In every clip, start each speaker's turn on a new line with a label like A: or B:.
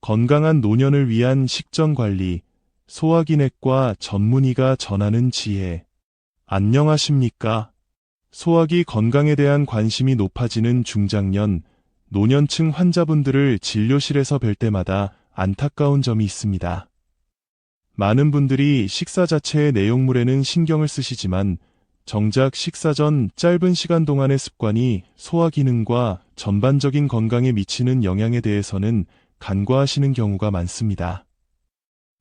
A: 건강한 노년을 위한 식전관리, 소화기내과 전문의가 전하는 지혜. 안녕하십니까? 소화기 건강에 대한 관심이 높아지는 중장년, 노년층 환자분들을 진료실에서 뵐 때마다 안타까운 점이 있습니다. 많은 분들이 식사 자체의 내용물에는 신경을 쓰시지만 정작 식사 전 짧은 시간 동안의 습관이 소화 기능과 전반적인 건강에 미치는 영향에 대해서는 간과하시는 경우가 많습니다.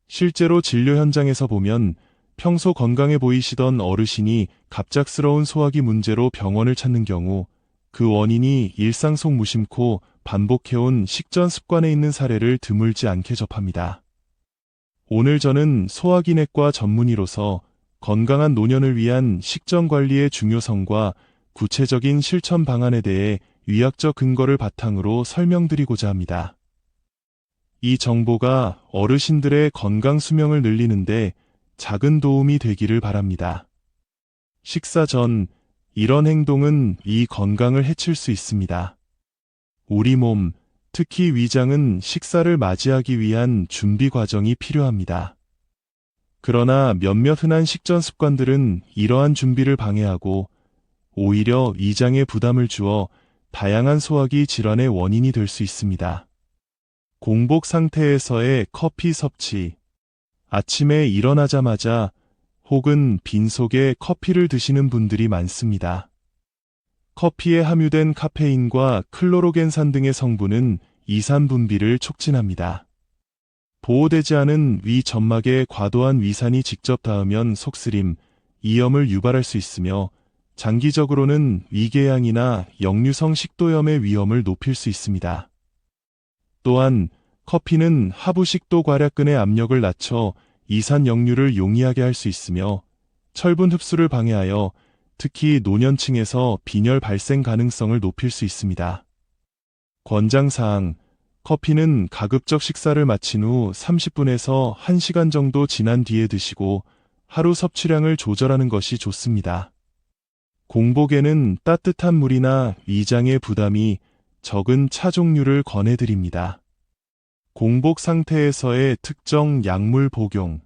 A: 실제로 진료 현장에서 보면 평소 건강해 보이시던 어르신이 갑작스러운 소화기 문제로 병원을 찾는 경우 그 원인이 일상 속 무심코 반복해온 식전 습관에 있는 사례를 드물지 않게 접합니다. 오늘 저는 소화기내과 전문의로서 건강한 노년을 위한 식전 관리의 중요성과 구체적인 실천 방안에 대해 의학적 근거를 바탕으로 설명드리고자 합니다. 이 정보가 어르신들의 건강 수명을 늘리는데 작은 도움이 되기를 바랍니다. 식사 전 이런 행동은 이 건강을 해칠 수 있습니다. 우리 몸, 특히 위장은 식사를 맞이하기 위한 준비 과정이 필요합니다. 그러나 몇몇 흔한 식전 습관들은 이러한 준비를 방해하고 오히려 위장에 부담을 주어 다양한 소화기 질환의 원인이 될 수 있습니다. 공복 상태에서의 커피 섭취. 아침에 일어나자마자 혹은 빈속에 커피를 드시는 분들이 많습니다. 커피에 함유된 카페인과 클로로겐산 등의 성분은 이산 분비를 촉진합니다. 보호되지 않은 위 점막에 과도한 위산이 직접 닿으면 속쓰림, 이염을 유발할 수 있으며 장기적으로는 위궤양이나 역류성 식도염의 위험을 높일 수 있습니다. 또한 커피는 하부 식도 괄약근의 압력을 낮춰 이산 역류를 용이하게 할 수 있으며 철분 흡수를 방해하여 특히 노년층에서 빈혈 발생 가능성을 높일 수 있습니다. 권장사항, 커피는 가급적 식사를 마친 후 30분에서 1시간 정도 지난 뒤에 드시고 하루 섭취량을 조절하는 것이 좋습니다. 공복에는 따뜻한 물이나 위장의 부담이 적은 차 종류를 권해드립니다. 공복 상태에서의 특정 약물 복용.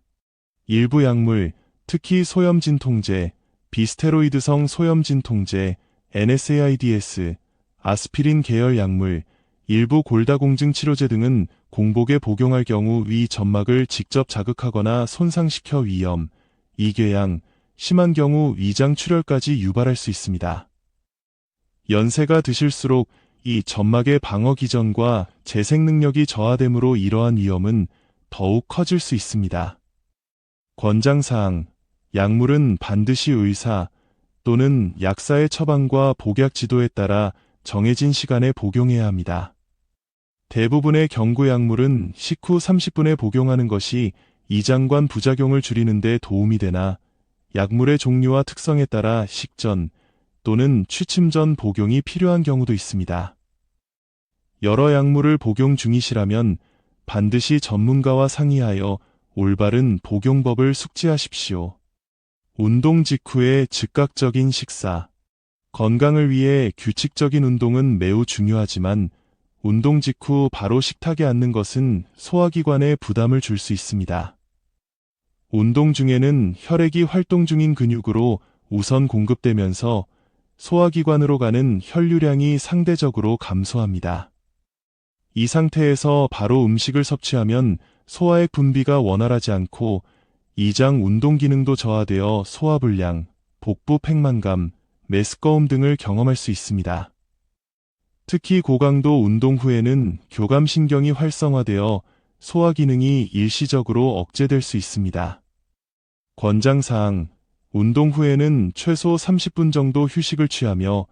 A: 일부 약물, 특히 소염진통제, 비스테로이드성 소염진통제, NSAIDs, 아스피린 계열 약물, 일부 골다공증 치료제 등은 공복에 복용할 경우 위 점막을 직접 자극하거나 손상시켜 위염, 이궤양, 심한 경우 위장 출혈까지 유발할 수 있습니다. 연세가 드실수록 이 점막의 방어 기전과 재생 능력이 저하되므로 이러한 위험은 더욱 커질 수 있습니다. 권장사항, 약물은 반드시 의사 또는 약사의 처방과 복약 지도에 따라 정해진 시간에 복용해야 합니다. 대부분의 경구 약물은 식후 30분에 복용하는 것이 이장관 부작용을 줄이는 데 도움이 되나 약물의 종류와 특성에 따라 식전 또는 취침 전 복용이 필요한 경우도 있습니다. 여러 약물을 복용 중이시라면 반드시 전문가와 상의하여 올바른 복용법을 숙지하십시오. 운동 직후의 즉각적인 식사. 건강을 위해 규칙적인 운동은 매우 중요하지만 운동 직후 바로 식탁에 앉는 것은 소화기관에 부담을 줄 수 있습니다. 운동 중에는 혈액이 활동 중인 근육으로 우선 공급되면서 소화기관으로 가는 혈류량이 상대적으로 감소합니다. 이 상태에서 바로 음식을 섭취하면 소화액 분비가 원활하지 않고 이장 운동 기능도 저하되어 소화불량, 복부 팽만감, 메스꺼움 등을 경험할 수 있습니다. 특히 고강도 운동 후에는 교감신경이 활성화되어 소화 기능이 일시적으로 억제될 수 있습니다. 권장사항, 운동 후에는 최소 30분 정도 휴식을 취하며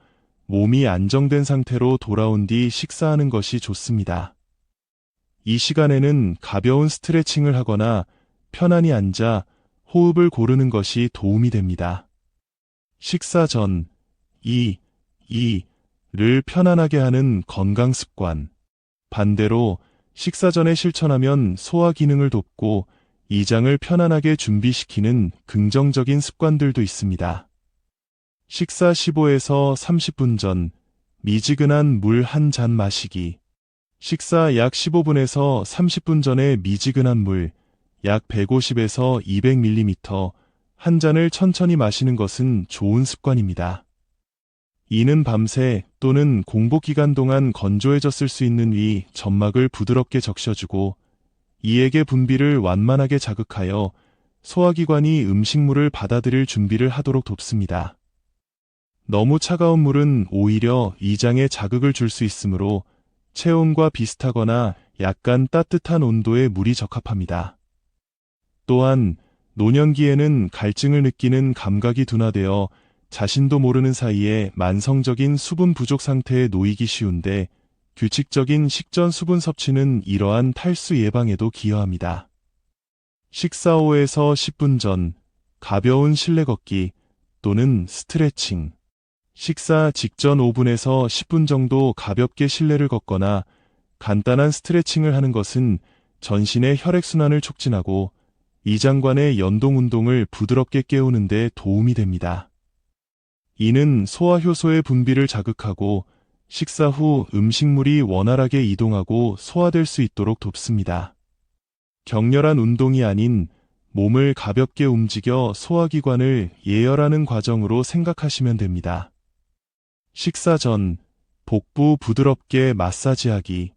A: 몸이 안정된 상태로 돌아온 뒤 식사하는 것이 좋습니다. 이 시간에는 가벼운 스트레칭을 하거나 편안히 앉아 호흡을 고르는 것이 도움이 됩니다. 식사 전, 를 편안하게 하는 건강 습관. 반대로 식사 전에 실천하면 소화 기능을 돕고 이장을 편안하게 준비시키는 긍정적인 습관들도 있습니다. 식사 15에서 30분 전, 미지근한 물 한 잔 마시기. 식사 약 15분에서 30분 전에 미지근한 물, 약 150에서 200ml 한 잔을 천천히 마시는 것은 좋은 습관입니다. 이는 밤새 또는 공복 기간 동안 건조해졌을 수 있는 위 점막을 부드럽게 적셔주고 이액의 분비를 완만하게 자극하여 소화기관이 음식물을 받아들일 준비를 하도록 돕습니다. 너무 차가운 물은 오히려 위장에 자극을 줄 수 있으므로 체온과 비슷하거나 약간 따뜻한 온도의 물이 적합합니다. 또한 노년기에는 갈증을 느끼는 감각이 둔화되어 자신도 모르는 사이에 만성적인 수분 부족 상태에 놓이기 쉬운데 규칙적인 식전 수분 섭취는 이러한 탈수 예방에도 기여합니다. 식사 5에서 10분 전 가벼운 실내 걷기 또는 스트레칭, 식사 직전 5분에서 10분 정도 가볍게 실내를 걷거나 간단한 스트레칭을 하는 것은 전신의 혈액순환을 촉진하고 이장관의 연동 운동을 부드럽게 깨우는 데 도움이 됩니다. 이는 소화효소의 분비를 자극하고 식사 후 음식물이 원활하게 이동하고 소화될 수 있도록 돕습니다. 격렬한 운동이 아닌 몸을 가볍게 움직여 소화기관을 예열하는 과정으로 생각하시면 됩니다. 식사 전 복부 부드럽게 마사지하기.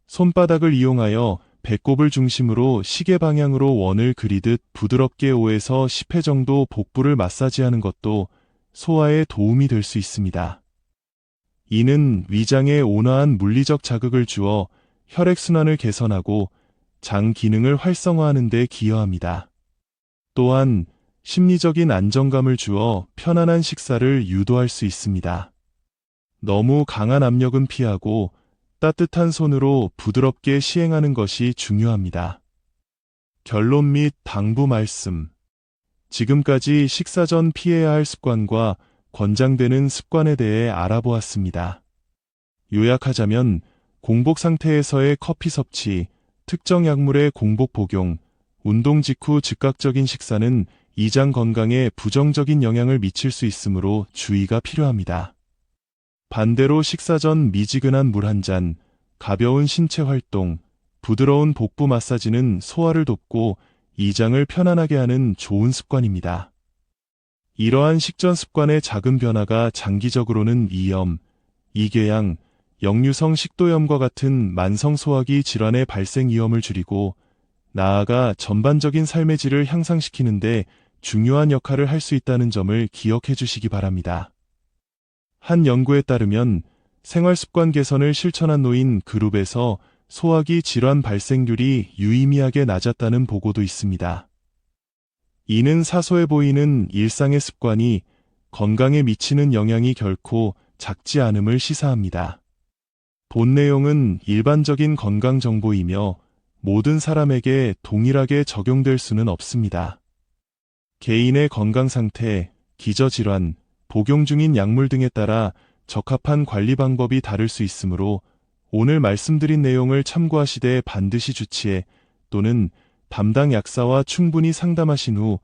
A: 손바닥을 이용하여 배꼽을 중심으로 시계 방향으로 원을 그리듯 부드럽게 5에서 10회 정도 복부를 마사지하는 것도 소화에 도움이 될 수 있습니다. 이는 위장에 온화한 물리적 자극을 주어 혈액순환을 개선하고 장 기능을 활성화하는 데 기여합니다. 또한 심리적인 안정감을 주어 편안한 식사를 유도할 수 있습니다. 너무 강한 압력은 피하고 따뜻한 손으로 부드럽게 시행하는 것이 중요합니다. 결론 및 당부 말씀. 지금까지 식사 전 피해야 할 습관과 권장되는 습관에 대해 알아보았습니다. 요약하자면 공복 상태에서의 커피 섭취, 특정 약물의 공복 복용, 운동 직후 즉각적인 식사는 이장 건강에 부정적인 영향을 미칠 수 있으므로 주의가 필요합니다. 반대로 식사 전 미지근한 물 한 잔, 가벼운 신체 활동, 부드러운 복부 마사지는 소화를 돕고 이장을 편안하게 하는 좋은 습관입니다. 이러한 식전 습관의 작은 변화가 장기적으로는 위염, 이궤양, 역류성 식도염과 같은 만성 소화기 질환의 발생 위험을 줄이고 나아가 전반적인 삶의 질을 향상시키는 데 중요한 역할을 할 수 있다는 점을 기억해 주시기 바랍니다. 한 연구에 따르면 생활습관 개선을 실천한 노인 그룹에서 소화기 질환 발생률이 유의미하게 낮았다는 보고도 있습니다. 이는 사소해 보이는 일상의 습관이 건강에 미치는 영향이 결코 작지 않음을 시사합니다. 본 내용은 일반적인 건강 정보이며 모든 사람에게 동일하게 적용될 수는 없습니다. 개인의 건강 상태, 기저질환, 복용 중인 약물 등에 따라 적합한 관리 방법이 다를 수 있으므로 오늘 말씀드린 내용을 참고하시되 반드시 주치의 또는 담당 약사와 충분히 상담하신 후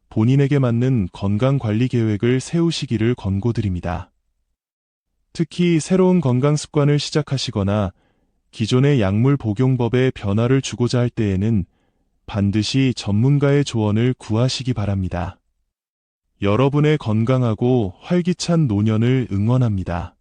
A: 본인에게 맞는 건강관리 계획을 세우시기를 권고드립니다. 특히 새로운 건강 습관을 시작하시거나 기존의 약물 복용법에 변화를 주고자 할 때에는 반드시 전문가의 조언을 구하시기 바랍니다. 여러분의 건강하고 활기찬 노년을 응원합니다.